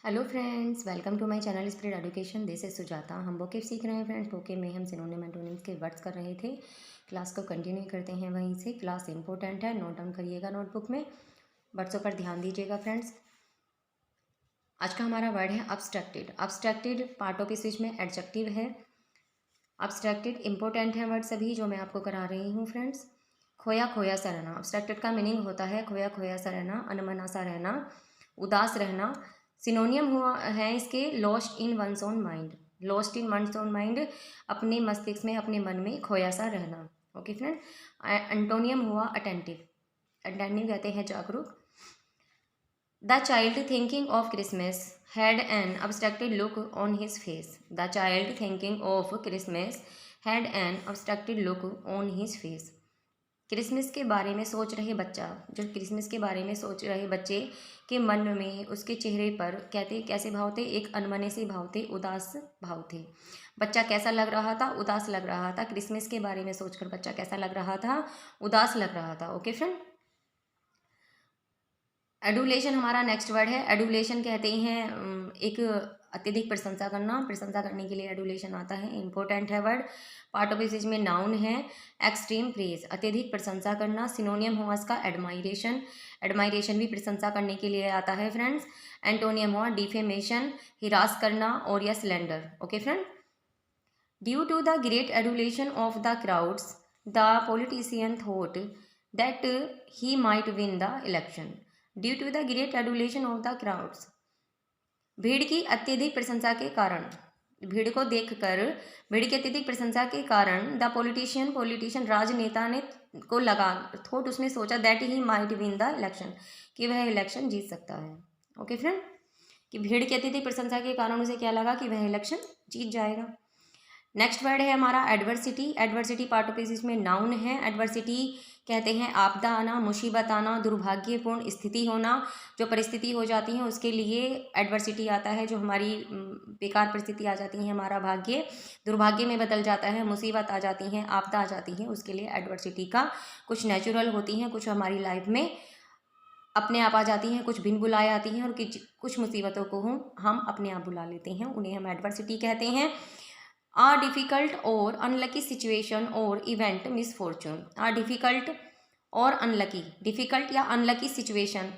Hello friends, welcome to my channel spread education. This is Sujata. हम vocab सीख रहे हैं फ्रेंड्स। वोकेब में हम सिनोनिम एंटोनिम्स के वर्ड्स कर रहे थे। क्लास को कंटिन्यू करते हैं वहीं से। क्लास इंपॉर्टेंट है, नोट डाउन करिएगा नोटबुक में। वर्ड्सों पर ध्यान दीजिएगा फ्रेंड्स। आज का हमारा वर्ड है अब्स्ट्रैक्टेड। अब्स्ट्रैक्टेड पार्ट ऑफ स्पीच में एडजेक्टिव है। अब्स्ट्रैक्टेड इंपॉर्टेंट है वर्ड सभी जो मैं आपको करा रही हूँ फ्रेंड्स। खोया खोया सा रहना। अब्स्ट्रैक्टेड का मीनिंग होता है खोया खोया सा रहना, अनमना सा रहना, उदास रहना। सिनोनियम हुआ है इसके lost in one's own mind. Lost in one's own mind, अपने मस्तिष्क में, अपने मन में खोया सा रहना। Okay friend. एंटोनियम हुआ अटेंटिव। अटेंटिव कहते हैं जागरूक। The child thinking of Christmas had an abstracted look on his face. The child thinking of Christmas had an abstracted look on his face. Christmas के बारे में सोच रहे बच्चा, जो क्रिसमस के बारे में सोच रहे बच्चे के मन में, उसके चेहरे पर कहते कैसे भाव थे? एक अनमने से भाव थे, उदास भाव थे। बच्चा कैसा लग रहा था? उदास लग रहा था। क्रिसमस के बारे में सोचकर बच्चा कैसा लग रहा था? उदास लग रहा था। Okay friend. एडुलेशन हमारा नेक्स्ट वर्ड है। एडुलेशन कहते हैं एक अत्यधिक प्रशंसा करना। प्रशंसा करने के लिए एडुलेशन आता है। इंपॉर्टेंट है वर्ड। पार्ट ऑफ स्पीच में नाउन है। एक्सट्रीम प्रेज, अत्यधिक प्रशंसा करना। सिनोनियम हुआ इसका एडमायरेशन। एडमायरेशन भी प्रशंसा करने के लिए आता है फ्रेंड्स। एंटोनियम हुआ डिफेमेशन, हिरास करना और या slander. Okay friend. Due to the great adulation of the crowds the politician thought that he might win the election. Due to the great adulation of the crowds, भीड़ की अत्यधिक प्रशंसा के कारण, भीड़ को देखकर, भीड़ की अत्यधिक प्रशंसा के कारण द पॉलिटिशियन राजनेता ने को लगा, थोट उसने सोचा, that he might win the election, कि वह इलेक्शन जीत सकता है। Okay friend. कि भीड़ की अत्यधिक प्रशंसा के कारण उसे क्या लगा कि वह इलेक्शन जीत जाएगा। नेक्स्ट वर्ड है हमारा adversity. Adversity part of speech में नाउन है। एडवर्सिटी कहते हैं आपदा आना, मुसीबत आना, दुर्भाग्यपूर्ण स्थिति होना। जो परिस्थिति हो जाती है उसके लिए एडवर्सिटी आता है। जो हमारी बेकार परिस्थिति आ जाती है, हमारा भाग्य दुर्भाग्य में बदल जाता है, मुसीबत आ जाती है, आपदा आ जाती है, उसके लिए एडवर्सिटी का कुछ नेचुरल होती हैं, कुछ हमारी लाइफ में अपने आप आ जाती हैं, कुछ बिन बुलाए आती हैं, और कुछ मुसीबतों को हम अपने आप बुला लेते हैं, उन्हें हम एडवर्सिटी कहते हैं। आ डिफ़िकल्ट और अनलकी सिचुएशन और इवेंट मिसफॉर्चून। आ डिफ़िकल्ट और अनलकी, डिफ़िकल्ट या अनलकी सिचुएशन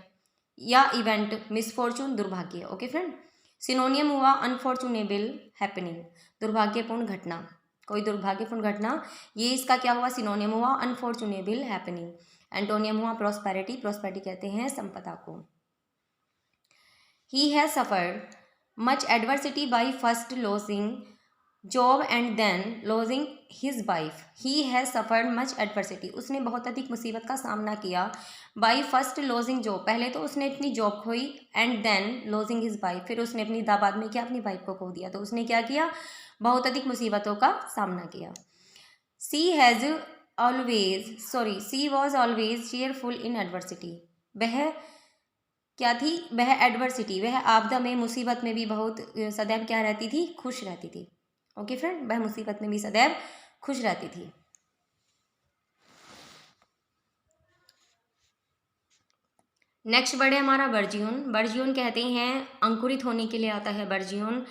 या इवेंट, मिसफॉर्चून दुर्भाग्य। Okay friend. सिनोनियम हुआ अनफॉर्चुनेबल हैपनिंग, दुर्भाग्यपूर्ण घटना, कोई दुर्भाग्यपूर्ण घटना, ये इसका क्या हुआ? सिनोनियम हुआ अनफॉर्चुनेबल हैपनिंग। एंटोनियम हुआ प्रॉस्पेरिटी। प्रॉस्पेरिटी कहते हैं संपदा को। He has suffered much adversity by first losing job and then losing his wife. He has suffered much adversity, उसने बहुत अधिक मुसीबत का सामना किया। बाई फर्स्ट लॉजिंग जॉब, पहले तो उसने अपनी जॉब खोई, and then losing his wife, फिर उसने अपनी बाद में क्या, अपनी वाइफ को खो दिया। तो उसने क्या किया? बहुत अधिक मुसीबतों का सामना किया। She was always cheerful in adversity. वह क्या थी? वह एडवर्सिटी, वह आपदा में, मुसीबत में भी बहुत सदैव क्या रहती थी? खुश रहती थी। Okay friend. वह मुसीबत में भी सदैव खुश रहती थी। नेक्स्ट वर्ड है हमारा बर्जियन। बर्जियन कहते हैं अंकुरित होने के लिए आता है बर्जियन।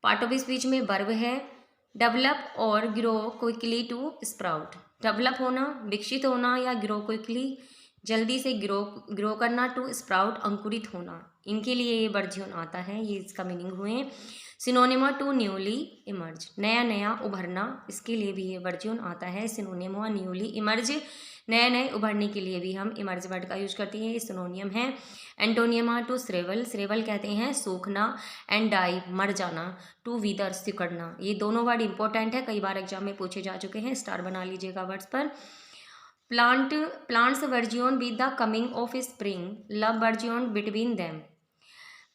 पार्ट ऑफ स्पीच में वर्ब है। डेवलप और grow quickly to sprout. Develop होना, विकसित होना, या ग्रो क्विकली, जल्दी से ग्रो करना, टू स्प्राउट अंकुरित होना, इनके लिए ये बर्जियन आता है। ये इसका मीनिंग हुए। सिनोनिमा टू न्यूली इमर्ज, नया नया उभरना, इसके लिए भी ये वर्जियन आता है। सिनोनिमा न्यूली इमर्ज, नए नए उभरने के लिए भी हम इमर्ज वर्ड का यूज करते हैं, ये सिनोनियम है। एंटोनियमा टू श्रेवल, श्रेवल कहते हैं सूखना, एंड डाई मर जाना, टू विदर सिकुड़ना। ये दोनों वर्ड इंपॉर्टेंट है, कई बार एग्जाम में पूछे जा चुके हैं, स्टार बना लीजिएगा वर्ड्स पर। Plants burgeon with the coming of spring, love burgeon between them.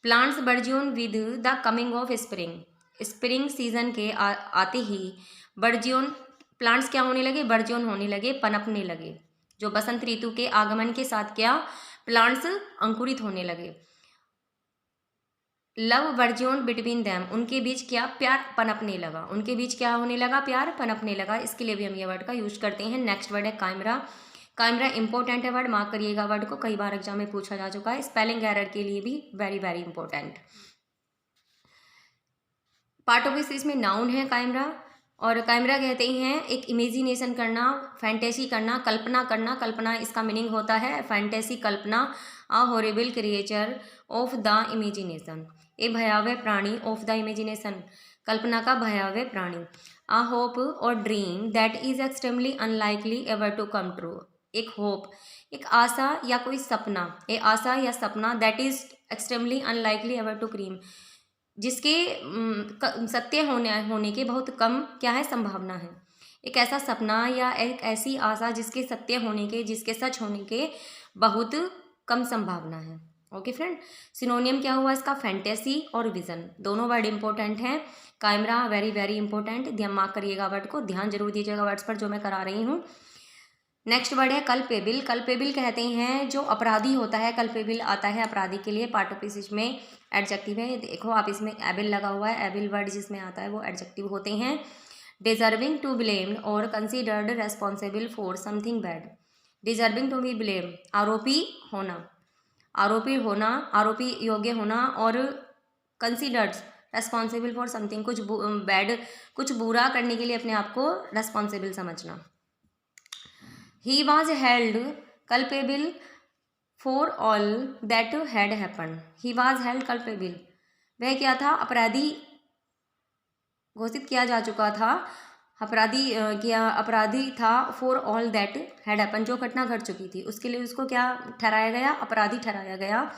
Plants burgeon with the coming of spring, spring season के आते ही बर्जियन, प्लांट्स क्या होने लगे? बर्जियन होने लगे, पनपने लगे। जो बसंत ऋतु के आगमन के साथ क्या, प्लांट्स अंकुरित होने लगे। लव बर्जियन बिटवीन दैम, उनके बीच क्या, प्यार पनपने लगा, उनके बीच क्या होने लगा? प्यार पनपने लगा। इसके लिए भी हम ये वर्ड का यूज करते हैं। नेक्स्ट वर्ड है काइमरा। काइमरा इंपॉर्टेंट है वर्ड, मार्क करिएगा वर्ड को, कई बार एग्जाम में पूछा जा चुका है, स्पेलिंग एरर के लिए भी very very important. Part of speech में नाउन है काइमरा, और काइमरा कहते हैं एक इमेजिनेशन करना, फैंटेसी करना, कल्पना करना। कल्पना इसका मीनिंग होता है फैंटेसी, कल्पना। A horrible creature of the imagination, a भयावह प्राणी ऑफ द इमेजिनेशन, कल्पना का भयावह प्राणी। अ होप और dream that is extremely unlikely ever to come true, एक होप, एक आशा या कोई सपना, ए आशा या सपना, that is extremely unlikely ever to cream, जिसके सत्य होने के बहुत कम क्या है, संभावना है। एक ऐसा सपना या एक ऐसी आशा जिसके सत्य होने के, जिसके सच होने के बहुत कम संभावना है। ओके फ्रेंड, सिनोनियम क्या हुआ इसका, फैंटेसी और विजन, दोनों वर्ड इंपॉर्टेंट हैं। काइमरा वेरी वेरी इंपॉर्टेंट, ध्यान मार्क करिएगा वर्ड को, ध्यान जरूर दीजिएगा वर्ड्स पर जो मैं करा रही हूँ। नेक्स्ट वर्ड है कल्पेबल। कल्पेबल कहते हैं जो अपराधी होता है, कल्पेबल आता है अपराधी के लिए, पार्ट ऑफ स्पीच में एडजेक्टिव है। देखो आप इसमें एबल लगा हुआ है, एबल वर्ड जिसमें आता है वो एडजेक्टिव होते हैं। डिजर्विंग टू ब्लेम्ड और considered responsible for something bad, deserving to be blame, आरोपी होना, आरोपी होना, आरोपी योग्य होना, और कंसिडर्ड रेस्पॉन्सिबल फॉर समथिंग, कुछ बैड, कुछ बुरा करने के लिए अपने आप को रेस्पॉन्सिबल समझना। He was held culpable for all that had happened. He was held culpable. वह क्या था, अपराधी घोषित किया जा चुका था, अपराधी था for all that had happen, जो घटना घट चुकी थी उसके लिए उसको क्या ठहराया गया, अपराधी ठहराया गया।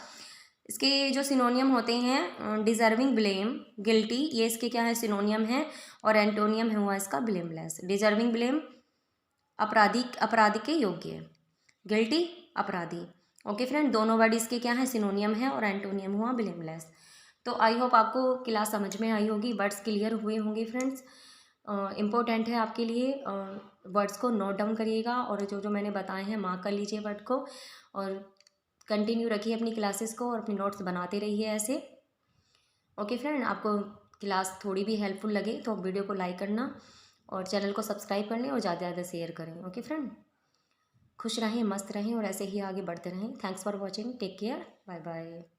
इसके जो सिनोनियम होते हैं, डिजर्विंग, ब्लेम, गिल्टी, ये इसके क्या है सिनोनियम है, और एंटोनियम है हुआ इसका ब्लेमलेस। डिजर्विंग ब्लेम अपराधी के योग्य, गिल्टी अपराधी। ओके फ्रेंड, दोनों वर्ड इसके क्या है सिनोनियम है, और एंटोनियम हुआ ब्लेमलेस। तो आई होप आपको क्लास समझ में आई होगी, वर्ड्स क्लियर हुए होंगे फ्रेंड्स। इम्पोर्टेंट है आपके लिए, वर्ड्स को नोट डाउन करिएगा, और जो जो मैंने बताए हैं मार्क कर लीजिए वर्ड को, और कंटिन्यू रखिए अपनी क्लासेस को, और अपनी नोट्स बनाते रहिए ऐसे। ओके फ्रेंड, आपको क्लास थोड़ी भी हेल्पफुल लगे तो वीडियो को लाइक करना, और चैनल को सब्सक्राइब करने, और ज़्यादा से ज़्यादा शेयर करें। ओके फ्रेंड, खुश रहें, मस्त रहें, और ऐसे ही आगे बढ़ते रहें। Thanks for watching, take care, bye bye.